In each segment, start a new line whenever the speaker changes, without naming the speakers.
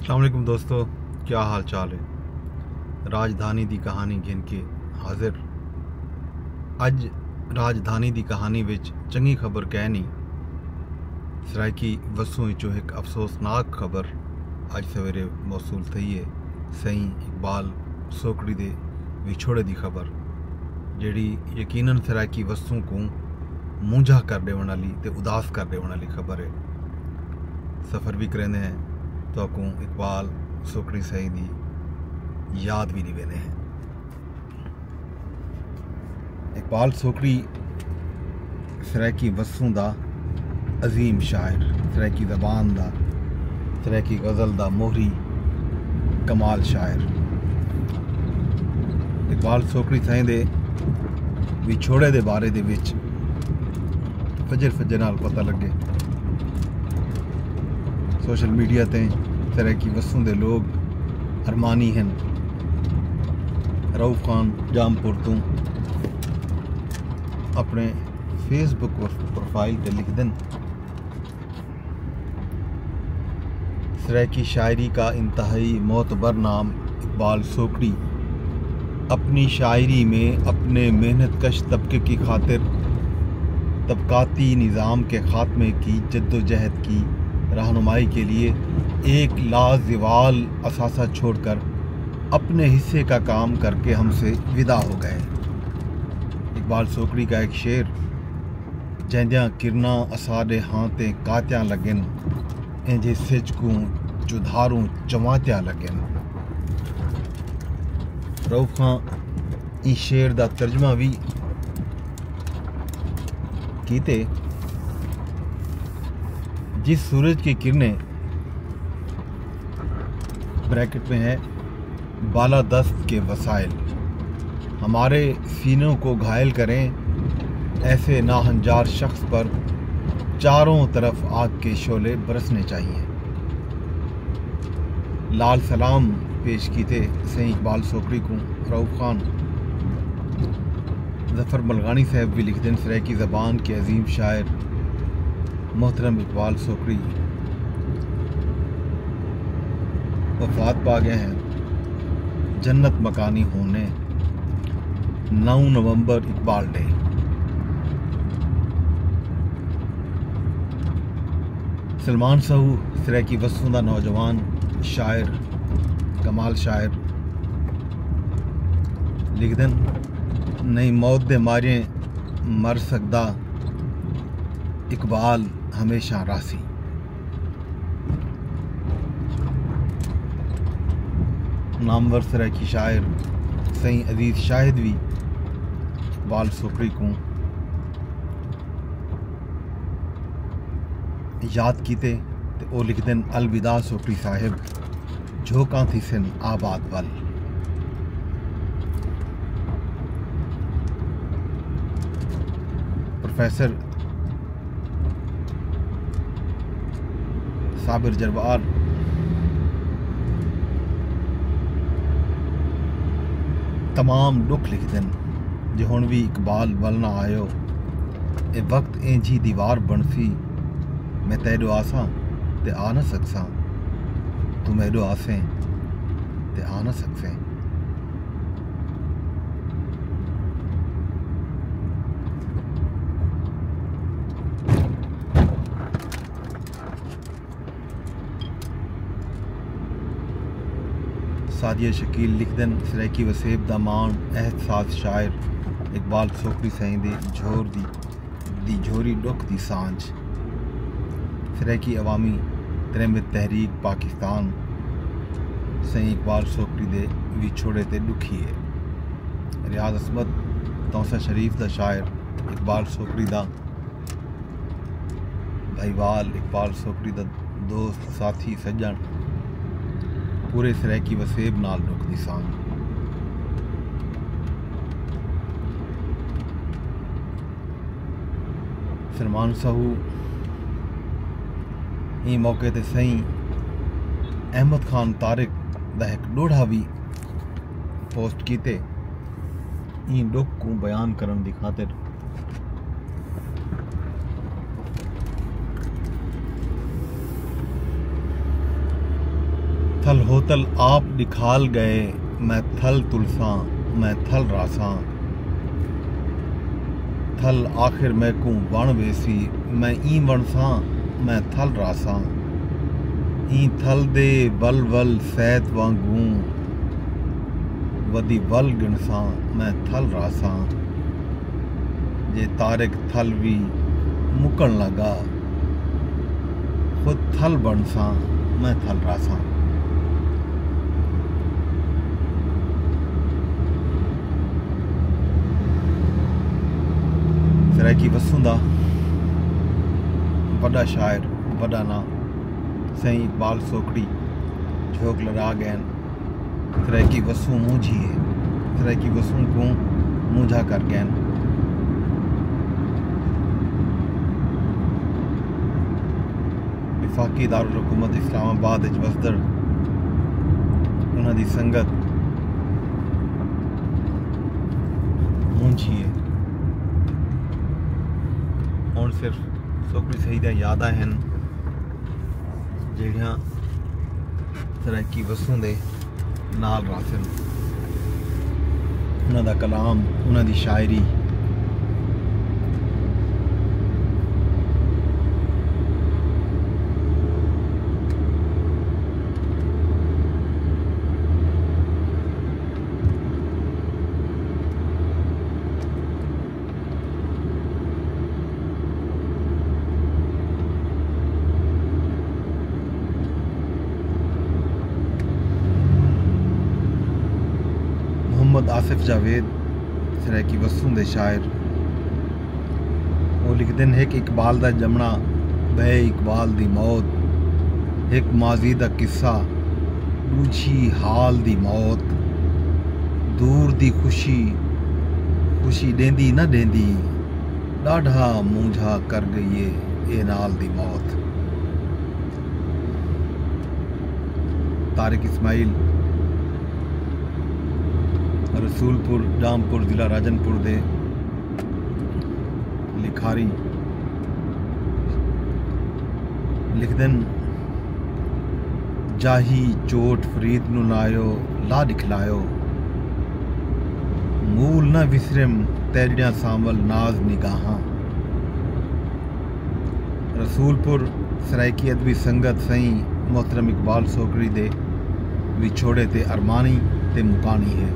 अस्सलाम वालेकुम दोस्तों, क्या हाल चाल है। राजधानी दी कहानी गिन के हाजिर। अज राजधानी दी कहानी विच चंगी खबर कहनी सरायकी वसूं विचों एक अफसोसनाक खबर अज सवेरे मौसूल थई है। सही इकबाल सोकड़ी दे विछोड़े दी खबर जिहड़ी यकीनन सरायकी वसूं को मूंझा कर देवन वाली ते उदास कर देवन वाली खबर है। सफ़र भी करेंदे हैं तो आपको इकबाल सोकड़ी सही दी याद भी नहीं देने हैं। इकबाल सोकड़ी सरायकी वसूं दा अजीम शायर, सरायकी ज़बान दा, सरायकी गज़ल दा मोहरी कमाल शायर। इकबाल सोकड़ी साईं दे विछोड़े दे बारे दे विच फजर नाल पता लगे। सोशल मीडिया ते सरायकी वसूं दे लोग अरमानी हैं। रऊफ खान जामपुर तो अपने फेसबुक प्रोफाइल पर लिख दें, सरायकी शायरी का इंतहाई मोतबर नाम इकबाल सोकड़ी अपनी शायरी में अपने मेहनत कश तबके की खातिर तबकाती निज़ाम के ख़ात्मे की जद्दोजहद की रहनुमाई के लिए एक लाज़िवाल असासा छोड़कर अपने हिस्से का काम करके हमसे विदा हो गए। इकबाल सोकड़ी का एक शेर, जैंदियां किरना असाडे हाथे कात्यां लगन, इंजे सिजकूं जुधारूं चवात्यां लगन। रऊफ खां इस शेर दा तर्जमा भी कीते। जिस सूरज की किरणें ब्रैकेट में है बालादस्त के वसाइल हमारे सीनों को घायल करें, ऐसे नाहंजार शख्स पर चारों तरफ आग के शोले बरसने चाहिए। लाल सलाम पेश की थे सही इकबाल सोकड़ी को रऊफ खान। जफ़र मलगानी साहब भी लिख दें, सरायकी ज़बान के अजीम शायर मोहतरम इकबाल सोकड़ी वफ़ात पा गए हैं। जन्नत मकानी होने 9 नवंबर इकबाल डे। सलमान साहू सरायकी वसूं दा नौजवान शायर कमाल शायर लिख दें, नहीं मौत दे मारे मर सकदा इकबाल हमेशा रासी। नामवर सरायकी शायर सही अजीज शाहिद भी इकबाल सोकड़ी को याद कीते ते ओ लिख दें, अलविदा सोकड़ी साहिब झोंका थी सिन आबाद वल। प्रोफेसर साबिर जरवार तमाम दुख लिख दें, जे हुण भी इकबाल वल ना आयो, ए वक्त इंजी दीवार बनसी, मैं तेडो आसां ते आ न सकसां, तू मेडो आसें ते आ न सकसें। सादिया शकील लिख दें, सरायकी वसेब दा मान एहसास शायर इकबाल सोकड़ी साईं दे झोर दी झोरी दुख दी सांझ। सरायकी अवामी तरेमे तहरीक पाकिस्तान साईं इकबाल सोकड़ी दे विछोड़े ते दुखी है। रियाज असमत तौसा शरीफ दा शायर इकबाल सोकड़ी दा भाईवाल, इकबाल सोकड़ी दा दोस्त साथी सज्जन पूरे सरायकी वसेब नाल दुख दी सांझ। सलमान साहू ई मौके ते सही अहमद खान तारिक दा एक डोढ़ा भी पोस्ट कीते ई दुख को बयान करन दी खातिर। थल होतल आप निखाल गए, मैं थल तुलसा मैं थल रासा। थल आखिर मैकू वण वेसी, मैं ई वणसा मैं थल रासा। ई थल दे वल वल सैत वांगू, वदी वल गिणसा मैं थल रासा। जे तारिक थल भी मुकन लगा, खुद थल बनसा मैं थल रासा। सराइकी वसूं दा वॾा शाइर वॾा ना साईं इकबाल सोकड़ी झोक लड़ा गैन। सराइकी वसूं मूझी है, सराइकी वसूं को मूझा कर गैन। विफाकी दारुल हुकूमत इस्लामाबाद वसदड़ उन्होंने संगत मूझी है। और सिर्फ सोकड़ी शहीदा यादा हैं ਜਿਹੜੀਆਂ ਸਰਾइकी वसूं दे नाल रासन। उन्हों दा कलाम, उन्हों दी शायरी मोहम्मद आसिफ जावेद सराइकी वसूं दे शायर वो लिखते हैं एक इकबाल दा जमना बे इकबाल दी मौत, एक माजी दा किस्सा दूजी हाल दी मौत। दूर दी खुशी खुशी देंदी ना देंदी, डाढ़ा मूंझा कर गई ए नाल दी मौत। तारिक इस्माइल रसूलपुर जामपुर जिला राजनपुर दे लिखारी लिखदन जाही चोट फरीद नू लायो ला दिखलायो, मूल न विसरम तेरिया सामल नाज निगाहां। रसूलपुर सराइकी अदबी संगत सही मोहतरम इकबाल सोकड़ी दे विछोड़े ते अरमानी ते मुकानी है।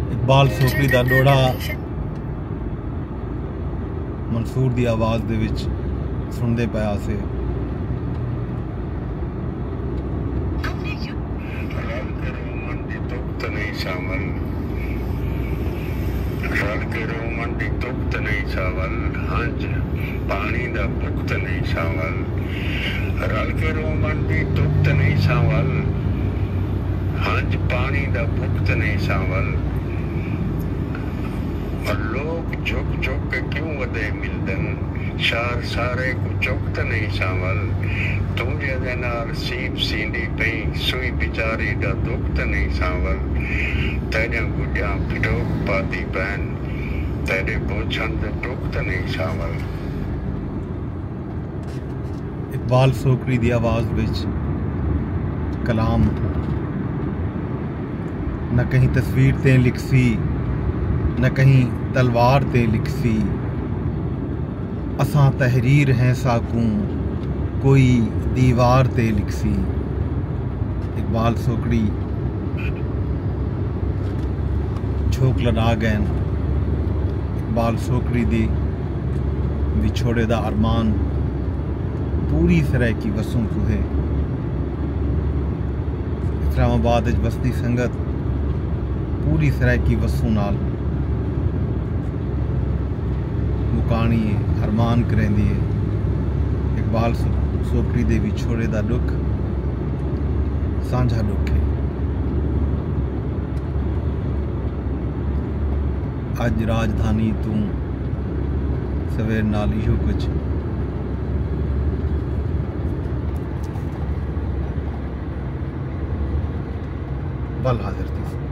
इकबाल सोकड़ी दा डोड़ा मंसूर दी आवाज़ दे विच सुनदे पिया से।
हंज पानी दा पुख्त नहीं सावल, रल के रोमन दी तुख्त नहीं सावल। हंज पानी दा पुख्त नहीं सावल, और लोग झुक झुक के क्यों वदे मिलदन, शार सारे को चुकत नहीं सावल। तुम जे नाल सीप सींदी पई सुई बिचारी दा दुख्त नहीं सावल। तेरे गुडिया फिटोक पाती पैन, तेरे बोछन दे दुख्त नहीं सावल।
इकबाल सोकड़ी दी आवाज़ विच कलाम न कहीं तस्वीर ते लिखसी, न कहीं तलवार ते लिखसी, असां तहरीर हैं साकूं कोई दीवार ते लिखसी। इकबाल सोकड़ी छोक लड़ा गए। इकबाल सोकड़ी दे विछोड़े दा अरमान पूरी तरह की वसूं को है। इस्लामाबाद बस्ती संगत पूरी तरह की वसूं नाल मुकानी अरमान करेंदी है। इकबाल सोकड़ी दे विछोड़े दा दुख सांझा दुख है। अज राजधानी तू सवेर नाल इहो कुछ बल हाजिर थी।